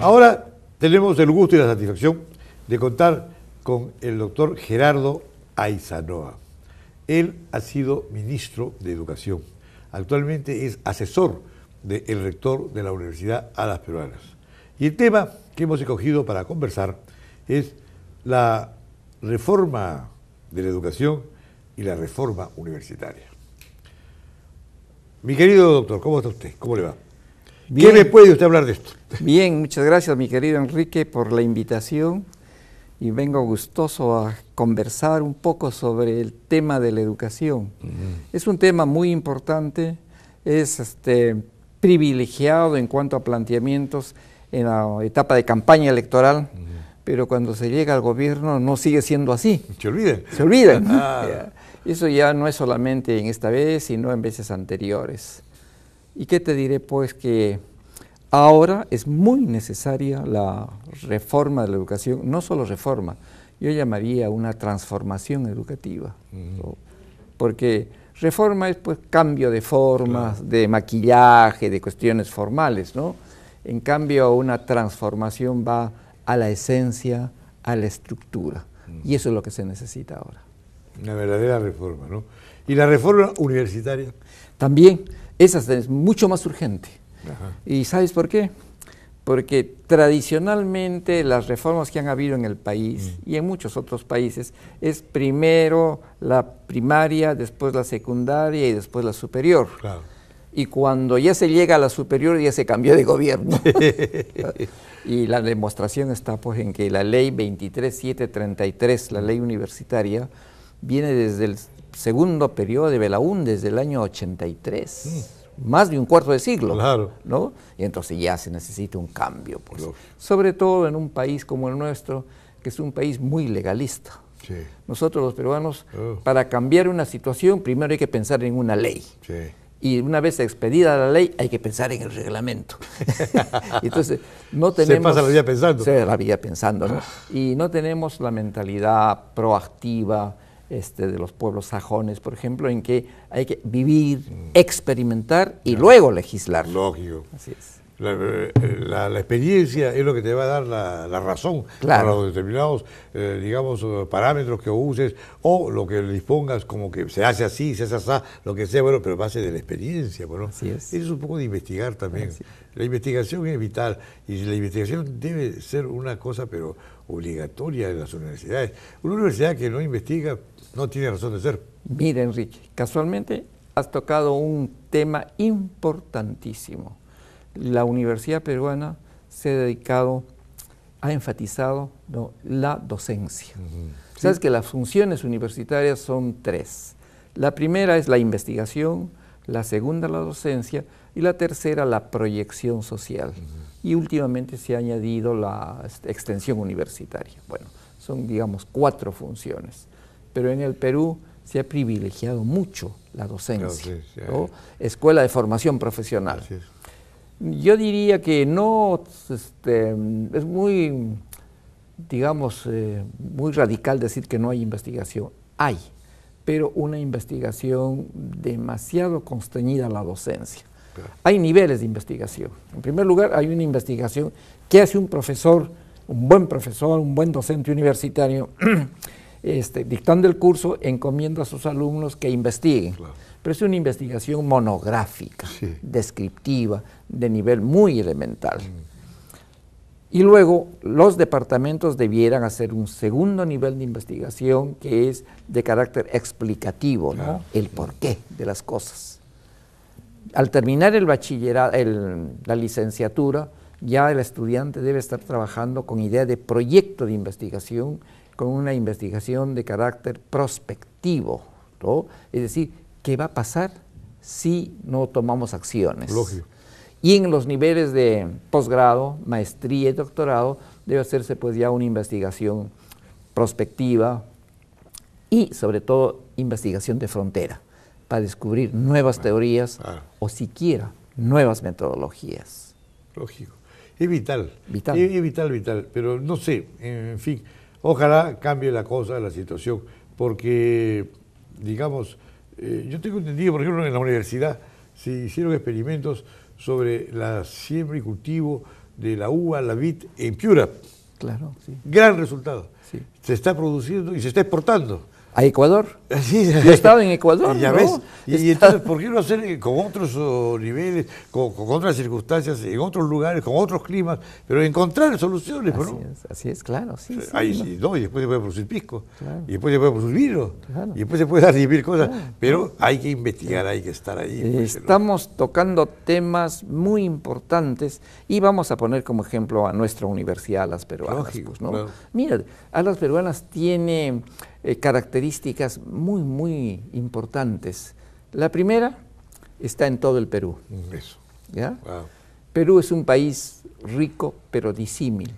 Ahora tenemos el gusto y la satisfacción de contar con el doctor Gerardo Aizanoa. Él ha sido ministro de Educación. Actualmente es asesor del rector de la Universidad Alas Peruanas. Y el tema que hemos escogido para conversar es la reforma de la educación y la reforma universitaria. Mi querido doctor, ¿cómo está usted? ¿Cómo le va? Bien. ¿Qué me puede usted hablar de esto? Bien, muchas gracias, mi querido Enrique, por la invitación, y vengo gustoso a conversar un poco sobre el tema de la educación. Es un tema muy importante, es privilegiado en cuanto a planteamientos en la etapa de campaña electoral, pero cuando se llega al gobierno no sigue siendo así. Se olvidan. Se olvidan. Eso ya no es solamente en esta vez, sino en veces anteriores. ¿Y qué te diré? Pues que ahora es muy necesaria la reforma de la educación, no solo reforma, yo llamaría una transformación educativa, ¿no? Porque reforma es pues cambio de formas, claro, de maquillaje, de cuestiones formales, ¿no? En cambio una transformación va a la esencia, a la estructura, y eso es lo que se necesita ahora. Una verdadera reforma, ¿no? ¿Y la reforma universitaria? También, esa es mucho más urgente. Ajá. ¿Y sabes por qué? Porque tradicionalmente las reformas que han habido en el país y en muchos otros países es primero la primaria, después la secundaria y después la superior. Claro. Y cuando ya se llega a la superior ya se cambió de gobierno. Y la demostración está pues en que la ley 23733, la ley universitaria, viene desde el segundo periodo de Belaún, desde el año 83. Más de un cuarto de siglo, claro, ¿no? Y entonces ya se necesita un cambio, pues. Sobre todo en un país como el nuestro, que es un país muy legalista. Sí. Nosotros los peruanos, para cambiar una situación, primero hay que pensar en una ley. Sí. Y una vez expedida la ley, hay que pensar en el reglamento. Entonces, no tenemos... Se pasa la vida pensando. La vida pensando, ¿no? Y no tenemos la mentalidad proactiva de los pueblos sajones, por ejemplo, en que hay que vivir, experimentar y luego legislar. Lógico. Así es. La experiencia es lo que te va a dar la razón, claro, para los determinados, digamos, parámetros que uses o lo que dispongas, como que se hace así, se hace así, lo que sea, bueno, pero base de la experiencia, bueno. Así es. Eso es un poco de investigar también. La investigación es vital y la investigación debe ser una cosa, pero obligatoria en las universidades. Una universidad que no investiga no tiene razón de ser. Mira, Enrique, casualmente has tocado un tema importantísimo. La Universidad Peruana se ha dedicado, ha enfatizado, ¿no?, la docencia. ¿Sí? Sabes que las funciones universitarias son tres. La primera es la investigación, la segunda la docencia y la tercera la proyección social. Y últimamente se ha añadido la extensión universitaria. Bueno, son, digamos, 4 funciones. Pero en el Perú se ha privilegiado mucho la docencia, ¿no? Escuela de formación profesional. Yo diría que no, es muy, digamos, muy radical decir que no hay investigación. Hay, pero una investigación demasiado constreñida a la docencia. Claro. Hay niveles de investigación. En primer lugar, hay una investigación que hace un profesor, un buen docente universitario, dictando el curso, encomienda a sus alumnos que investiguen. Claro. Pero es una investigación monográfica, descriptiva, de nivel muy elemental. Y luego los departamentos debieran hacer un segundo nivel de investigación que es de carácter explicativo, ¿no? Claro. El porqué de las cosas. Al terminar el bachillerato, la licenciatura, ya el estudiante debe estar trabajando con idea de proyecto de investigación, con una investigación de carácter prospectivo, ¿no? Es decir, ¿qué va a pasar si no tomamos acciones? Lógico. Y en los niveles de posgrado, maestría y doctorado, debe hacerse pues ya una investigación prospectiva y sobre todo investigación de frontera para descubrir nuevas teorías o siquiera nuevas metodologías. Lógico. Es vital. Vital. Es vital, pero no sé, en fin, ojalá cambie la cosa, la situación, porque, digamos, yo tengo entendido, por ejemplo, en la universidad se hicieron experimentos sobre la siembra y cultivo de la uva, la vid en Piura. Claro, sí. Gran resultado. Sí. Se está produciendo y se está exportando. ¿A Ecuador? Sí, Yo he estado en Ecuador, ya ¿no? ves. Y entonces, ¿por qué no hacer con otros niveles, con otras circunstancias, en otros lugares, con otros climas, pero encontrar soluciones, ¿no? Así es, claro, sí. Ahí sí, no, y después se puede producir pisco, claro. y después se puede producir vino, Claro. y después se puede dar 10.000 cosas, Claro. pero hay que investigar, hay que estar ahí. Estamos tocando temas muy importantes y vamos a poner como ejemplo a nuestra universidad, Alas Peruanas. Lógico, pues, ¿no? claro. Mira, Alas Peruanas tiene características muy, muy importantes. La primera está en todo el Perú. Eso. ¿Ya? Wow. Perú es un país rico pero disímil,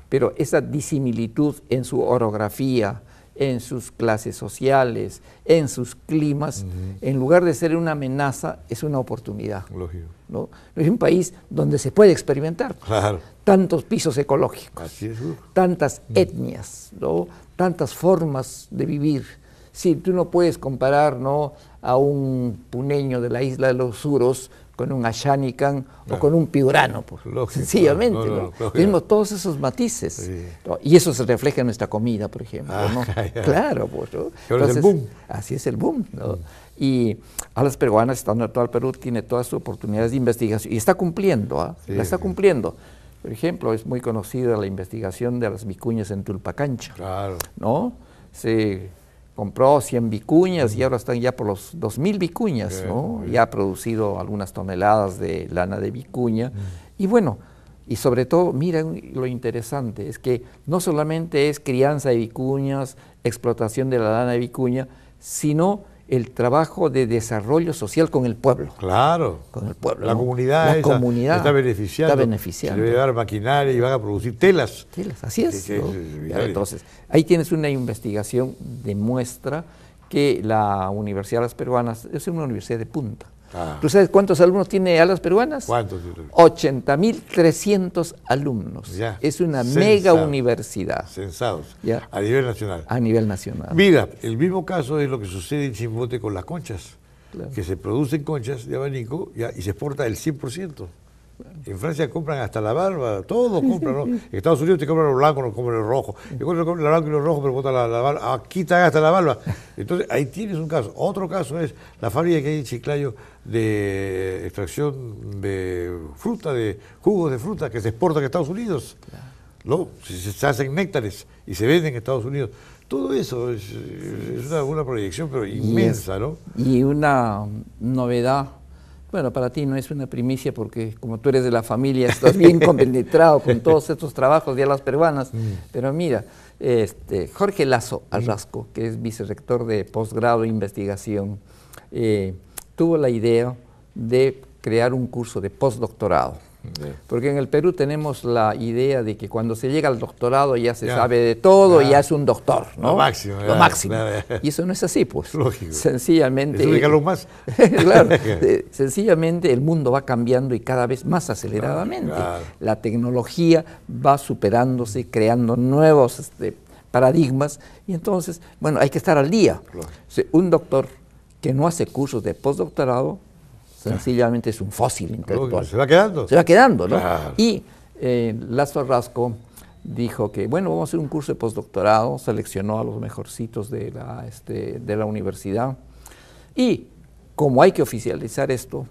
pero esa disimilitud en su orografía, en sus clases sociales, en sus climas, en lugar de ser una amenaza, es una oportunidad. Lógico. ¿No? Es un país donde se puede experimentar. Claro. Tantos pisos ecológicos, Así es. tantas etnias, ¿no? Tantas formas de vivir. Sí, tú no puedes comparar, ¿no?, a un puneño de la isla de los Suros con un Ashanican o con un piurano, pues. Lógico, Sencillamente, no, ¿no? Tenemos todos esos matices, sí. ¿no? Y eso se refleja en nuestra comida, por ejemplo, ¿no? Claro, pues, ¿no? Ahora es el boom. Así es el boom, ¿no? Y Alas Peruanas, estando en todo el Perú, tiene todas sus oportunidades de investigación y está cumpliendo, ¿ah? Sí, La está cumpliendo. Por ejemplo, es muy conocida la investigación de las vicuñas en Tulpacancha, Claro. ¿no? Se compró 100 vicuñas y ahora están ya por los 2.000 vicuñas, ¿no? Ya ha producido algunas toneladas de lana de vicuña. Y bueno, y sobre todo, mira lo interesante, es que no solamente es crianza de vicuñas, explotación de la lana de vicuña, sino el trabajo de desarrollo social con el pueblo. Claro. Con el pueblo. La ¿no? comunidad, La comunidad está beneficiando. Está beneficiando. Se debe dar maquinaria y van a producir telas. Telas, así es. Que ¿no? es Entonces, ahí tienes una investigación, demuestra que la Universidad de Alas Peruanas es una universidad de punta. Ah. ¿Tú sabes cuántos alumnos tiene Alas Peruanas? ¿Cuántos? 80.300 alumnos. Ya. Es una Censado. mega universidad. Censados. Ya. A nivel nacional. A nivel nacional. Mira, el mismo caso es lo que sucede en Chimbote con las conchas. Claro. Que se producen conchas de abanico y se exporta el 100%. En Francia compran hasta la barba, todo compran, ¿no? En Estados Unidos te compran los blancos, no compran los rojos. En Colombia compran los blancos y los rojos, pero botan la barba. Aquí te hasta la barba. Entonces, ahí tienes un caso. Otro caso es la fábrica que hay en Chiclayo de extracción de fruta, de jugos de fruta, que se exportan a Estados Unidos. ¿No? Se hacen néctares y se venden en Estados Unidos. Todo eso es una proyección, pero inmensa, ¿no? Y una novedad. Bueno, para ti no es una primicia porque como tú eres de la familia, estás bien compenetrado con todos estos trabajos de Alas Peruanas. Pero mira, Jorge Lazo Arrasco, que es vicerrector de posgrado e investigación, tuvo la idea de crear un curso de postdoctorado. Porque en el Perú tenemos la idea de que cuando se llega al doctorado ya se sabe de todo y ya es un doctor, ¿no? Lo máximo. Lo máximo. Y eso no es así, pues. Lógico. Sencillamente. Es un más. Claro, sencillamente el mundo va cambiando y cada vez más aceleradamente. Claro. La tecnología va superándose, creando nuevos paradigmas y entonces, bueno, hay que estar al día. Claro. Un doctor que no hace cursos de postdoctorado sencillamente es un fósil intelectual. Se va quedando. Se va quedando, ¿no? Claro. Y Lazo Arrasco dijo que, bueno, vamos a hacer un curso de postdoctorado, seleccionó a los mejorcitos de la universidad. Y como hay que oficializar esto,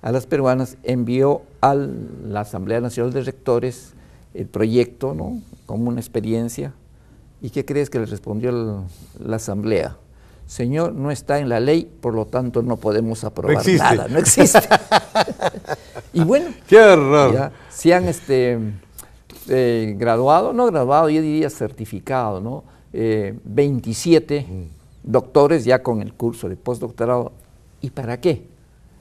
Alas Peruanas envió a la Asamblea Nacional de Rectores el proyecto, ¿no?, como una experiencia. ¿Y qué crees que le respondió la Asamblea? Señor, no está en la ley, por lo tanto no podemos aprobar nada, no existe. Y bueno, ¡qué horror! Ya, se han graduado, no graduado, yo diría certificado, ¿no? 27 doctores ya con el curso de postdoctorado. ¿Y para qué?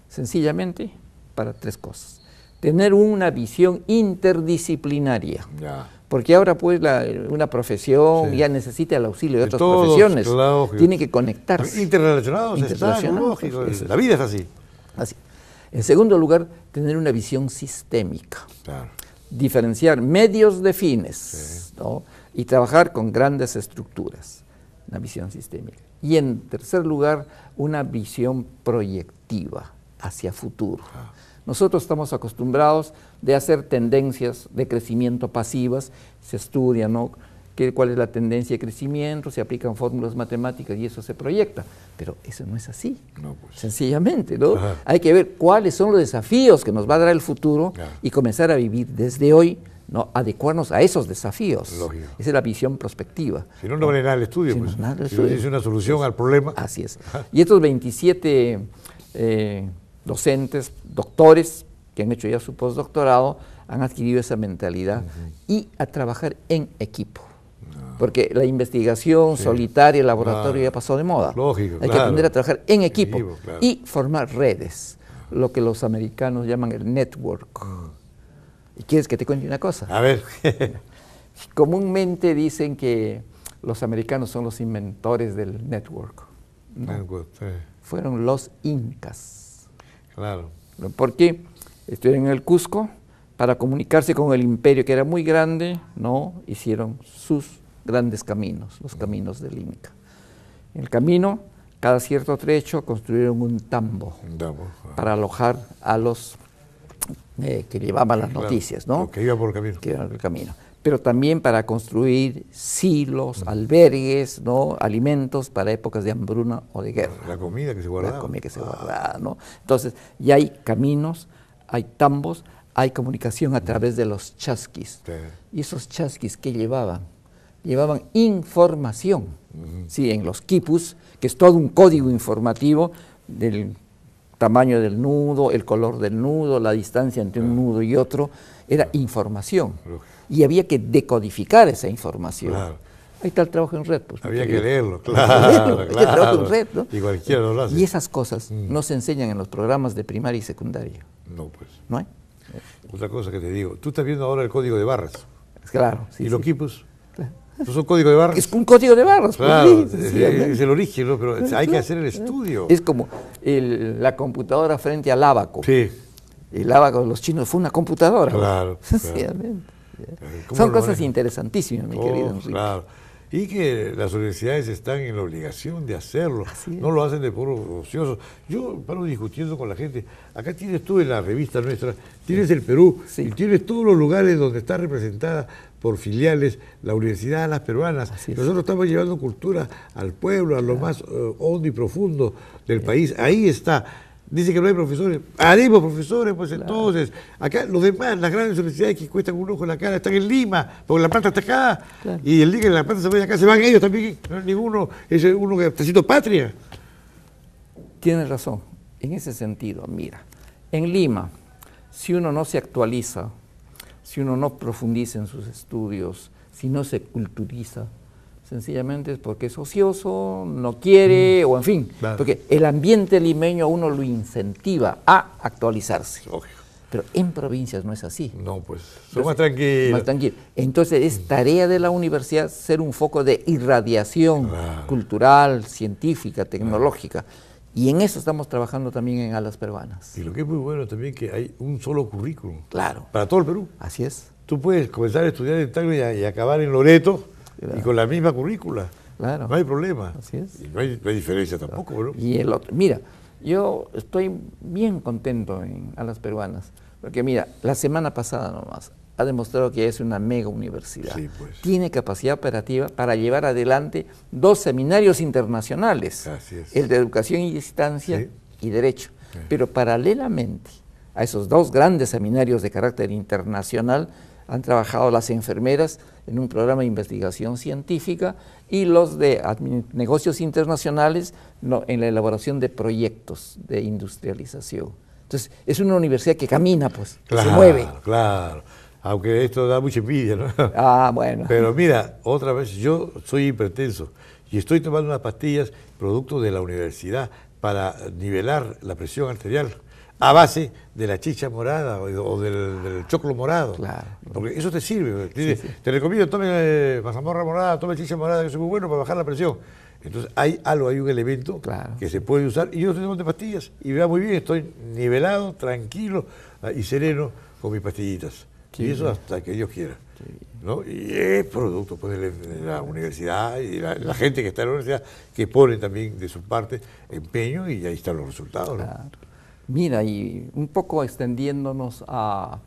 Sencillamente para 3 cosas. Tener una visión interdisciplinaria. Ya. Porque ahora pues una profesión ya necesita el auxilio de otras profesiones. Claro, tiene que conectarse. Interrelacionados, lógico. La vida es así. Así. En segundo lugar, tener una visión sistémica. Claro. Diferenciar medios de fines, ¿no?, y trabajar con grandes estructuras. Una visión sistémica. Y en tercer lugar, una visión proyectiva hacia futuro. Nosotros estamos acostumbrados de hacer tendencias de crecimiento pasivas, se estudia, ¿no?, cuál es la tendencia de crecimiento, se aplican fórmulas matemáticas y eso se proyecta. Pero eso no es así, no, pues. Sencillamente, ¿no? Hay que ver cuáles son los desafíos que nos va a dar el futuro y comenzar a vivir desde hoy, ¿no?, adecuarnos a esos desafíos. Lógico. Esa es la visión prospectiva. Si no, no vale nada el estudio. Si pues. no, nada el si estudio. no dice una solución al problema. Así es. Y estos 27 docentes, doctores, que han hecho ya su postdoctorado, han adquirido esa mentalidad y a trabajar en equipo. Porque la investigación solitaria, el laboratorio ya pasó de moda. Lógico, Hay que aprender a trabajar en equipo claro. y formar redes, lo que los americanos llaman el network. ¿Y quieres que te cuente una cosa? A ver. Comúnmente dicen que los americanos son los inventores del network. No. Network, Fueron los incas. Claro. Porque estuvieron en el Cusco, para comunicarse con el imperio, que era muy grande, ¿no?, hicieron sus grandes caminos, los caminos del Inca. En el camino, cada cierto trecho, construyeron un tambo para alojar a los que llevaban las noticias, ¿no? Que iban por el camino. Que iban por el camino. Pero también para construir silos, albergues, ¿no?, alimentos para épocas de hambruna o de guerra. La comida que se guardaba. La comida que se guardaba, ¿no? Entonces, ya hay caminos, hay tambos, hay comunicación a través de los chasquis. Y esos chasquis, ¿qué llevaban? Llevaban información, sí, en los quipus, que es todo un código informativo del tamaño del nudo, el color del nudo, la distancia entre un nudo y otro, era información. Y había que decodificar esa información. Ahí está el trabajo en red. Pues, había que leerlo, claro. El trabajo en red, ¿no? Y cualquiera lo hace. Y esas cosas no se enseñan en los programas de primaria y secundaria. No, pues. ¿No hay? Otra cosa que te digo, tú estás viendo ahora el código de barras. Claro. Sí, ¿Y los quipus? Claro. ¿No son código de barras? Es un código de barras. Claro, pues, es el origen, ¿no? Pero hay que hacer el estudio. Es como la computadora frente al ábaco. Sí. El ábaco de los chinos fue una computadora. Claro. Sencillamente. Son cosas interesantísimas, mi querido Enrique. Claro. Y que las universidades están en la obligación de hacerlo, no lo hacen de puro ocioso. Yo paro discutiendo con la gente, acá tienes tú en la revista nuestra, tienes el Perú, y tienes todos los lugares donde está representada por filiales la Universidad de las Peruanas. Nosotros estamos llevando cultura al pueblo, a lo más hondo y profundo del país, ahí está. Dice que no hay profesores. Haremos profesores, pues entonces. Acá los demás, las grandes universidades que cuestan un ojo en la cara, están en Lima, porque la planta está acá. Y el día que la planta se vaya acá, se van ellos también. No hay ninguno, es uno que está haciendo patria. Tienes razón. En ese sentido, mira, en Lima, si uno no se actualiza, si uno no profundiza en sus estudios, si no se culturiza, sencillamente es porque es ocioso, no quiere, o en fin, porque el ambiente limeño a uno lo incentiva a actualizarse. Lógico. Pero en provincias no es así. No, pues, son más tranquilos. Más tranquilos. Entonces es tarea de la universidad ser un foco de irradiación cultural, científica, tecnológica. Y en eso estamos trabajando también en Alas Peruanas. Y lo que es muy bueno también que hay un solo currículum. Claro. Para todo el Perú. Así es. Tú puedes comenzar a estudiar en Tacna y acabar en Loreto. Y con la misma currícula. Claro. No hay problema. Así es. Y no hay diferencia tampoco, ¿no? Y el otro, mira, yo estoy bien contento en Alas Peruanas, porque mira, la semana pasada nomás ha demostrado que es una mega universidad. Sí, pues. Tiene capacidad operativa para llevar adelante 2 seminarios internacionales. Así es. El de educación y distancia y derecho. Pero paralelamente a esos 2 grandes seminarios de carácter internacional, han trabajado las enfermeras en un programa de investigación científica y los de negocios internacionales en la elaboración de proyectos de industrialización. Entonces, es una universidad que camina, pues, que se mueve. Claro, aunque esto da mucha envidia, ¿no? Ah, bueno. Pero mira, otra vez, yo soy hipertenso y estoy tomando unas pastillas producto de la universidad para nivelar la presión arterial, a base de la chicha morada o del choclo morado. Claro. Porque eso te sirve. Te recomiendo, tome mazamorra morada, tome chicha morada, que es muy bueno para bajar la presión. Entonces hay un elemento que se puede usar. Y yo estoy tomando pastillas y me va muy bien, estoy nivelado, tranquilo y sereno con mis pastillitas. Y eso hasta que Dios quiera. ¿No? Y es producto pues, de la universidad y la gente que está en la universidad que pone también de su parte empeño y ahí están los resultados. ¿No? Claro. Mira, y un poco extendiéndonos a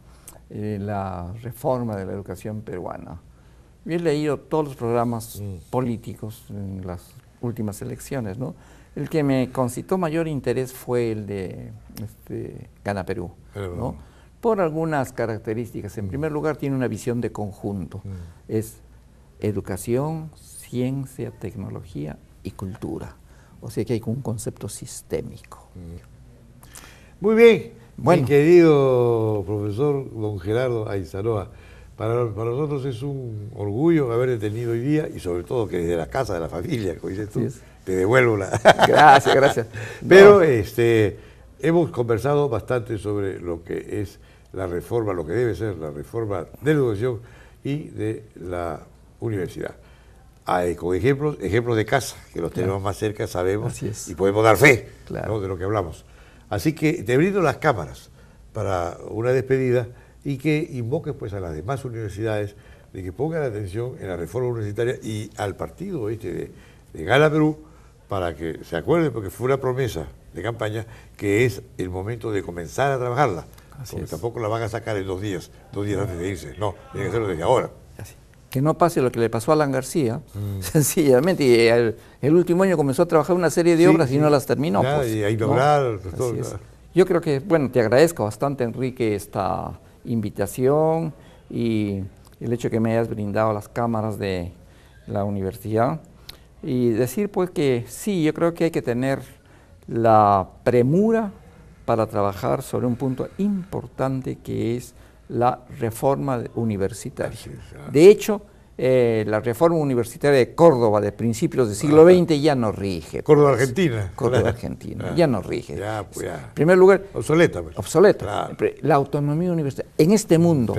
la reforma de la educación peruana. Yo he leído todos los programas políticos en las últimas elecciones, ¿no? El que me concitó mayor interés fue el de Gana Perú, ¿no? Por algunas características. En primer lugar, tiene una visión de conjunto. Es educación, ciencia, tecnología y cultura. O sea que hay un concepto sistémico. Muy bien, mi querido profesor don Gerardo Ayzanoa. Para nosotros es un orgullo haberte tenido hoy día y sobre todo que desde la casa de la familia, como dices tú, te devuelvo la... Gracias, gracias. Pero hemos conversado bastante sobre lo que es la reforma, lo que debe ser la reforma de la educación y de la universidad. Con ejemplos de casa, que los tenemos más cerca, sabemos y podemos dar fe, ¿no?, de lo que hablamos. Así que te brindo las cámaras para una despedida y que invoques pues a las demás universidades de que pongan atención en la reforma universitaria y al partido de Gana Perú, para que se acuerden, porque fue una promesa de campaña, que es el momento de comenzar a trabajarla, porque tampoco la van a sacar en 2 días antes de irse, no, tiene que hacerlo desde ahora. Que no pase lo que le pasó a Alan García, sencillamente, y el último año comenzó a trabajar una serie de obras y no las terminó. Y a inaugurar, todo. Yo creo que, bueno, te agradezco bastante, Enrique, esta invitación y el hecho que me hayas brindado las cámaras de la universidad. Y decir pues que sí, yo creo que hay que tener la premura para trabajar sobre un punto importante que es la reforma universitaria. De hecho, la reforma universitaria de Córdoba de principios del siglo XX ya no rige. Córdoba, Argentina. Córdoba, Argentina, ya no rige. En primer lugar, obsoleta. Obsoleta. La autonomía universitaria. En este mundo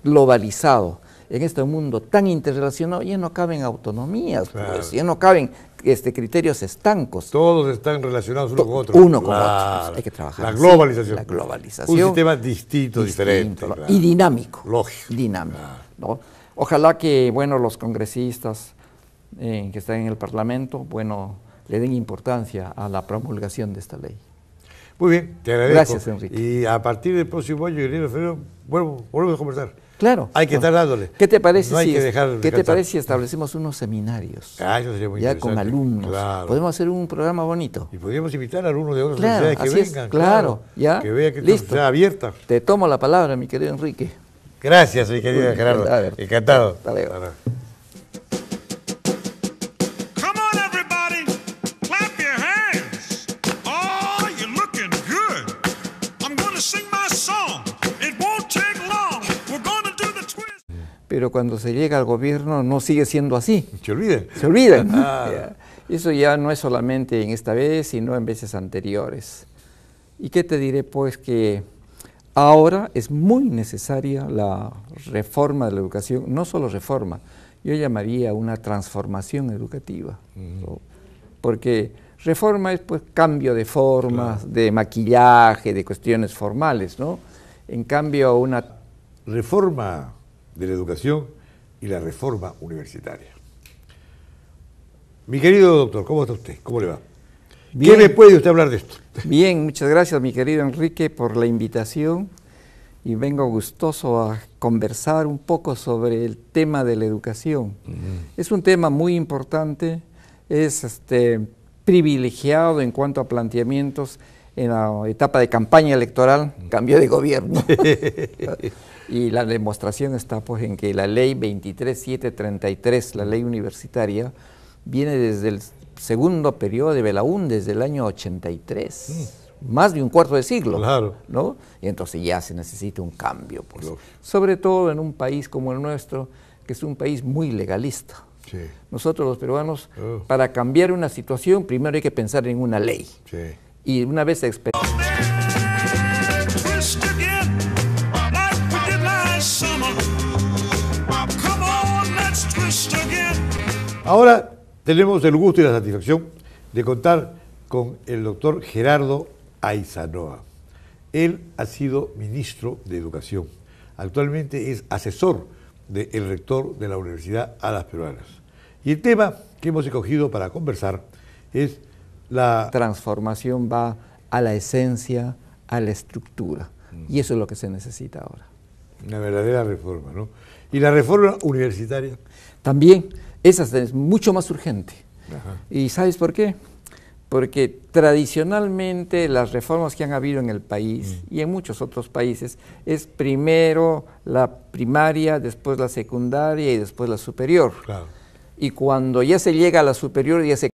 globalizado, en este mundo tan interrelacionado, ya no caben autonomías, pues, ya no caben criterios estancos. Todos están relacionados uno con otro. Otros. Hay que trabajar. La globalización. La globalización. Un sistema distinto, diferente. Y dinámico. Lógico. Dinámico. ¿No? Ojalá que, bueno, los congresistas que están en el Parlamento, bueno, le den importancia a la promulgación de esta ley. Muy bien, te agradezco. Gracias, Enrique. Y a partir del próximo año, en febrero, volvemos a conversar. Claro. Hay que estar dándole. ¿Qué te parece, ¿Qué parece si establecemos unos seminarios? Eso sería muy ya interesante. Con alumnos. Claro. Podemos hacer un programa bonito. Y podríamos invitar a alumnos de otras claro, universidades que vengan. Ya. Que vean que está abierta. Te tomo la palabra, mi querido Enrique. Gracias, mi querido Gerardo. Encantado. Hasta luego. Pero cuando se llega al gobierno no sigue siendo así. Se olvidan. Se olvidan. Eso ya no es solamente en esta vez, sino en veces anteriores. ¿Y qué te diré? Pues que ahora es muy necesaria la reforma de la educación, no solo reforma, yo llamaría una transformación educativa, ¿no? Porque reforma es pues cambio de formas, de maquillaje, de cuestiones formales, ¿no? En cambio una reforma de la educación y la reforma universitaria. Mi querido doctor, ¿cómo está usted? ¿Cómo le va? Bien. ¿Qué me puede usted hablar de esto? Bien, muchas gracias, mi querido Enrique, por la invitación y vengo gustoso a conversar un poco sobre el tema de la educación. Es un tema muy importante, es privilegiado en cuanto a planteamientos en la etapa de campaña electoral, cambio de gobierno. Y la demostración está pues en que la ley 23733, la ley universitaria, viene desde el segundo periodo de Belaún, desde el año 83, más de un cuarto de siglo, ¿no? Y entonces ya se necesita un cambio, pues, sobre todo en un país como el nuestro, que es un país muy legalista. Nosotros los peruanos, para cambiar una situación, primero hay que pensar en una ley. Y una vez Ahora tenemos el gusto y la satisfacción de contar con el doctor Gerardo Ayzanoa. Él ha sido ministro de Educación. Actualmente es asesor del rector de la Universidad Alas Peruanas. Y el tema que hemos escogido para conversar es la transformación va a la esencia, a la estructura. Y eso es lo que se necesita ahora. Una verdadera reforma, ¿no? ¿Y la reforma universitaria? También, esa es mucho más urgente. Ajá. ¿Y sabes por qué? Porque tradicionalmente las reformas que han habido en el país y en muchos otros países es primero la primaria, después la secundaria y después la superior. Claro. Y cuando ya se llega a la superior ya se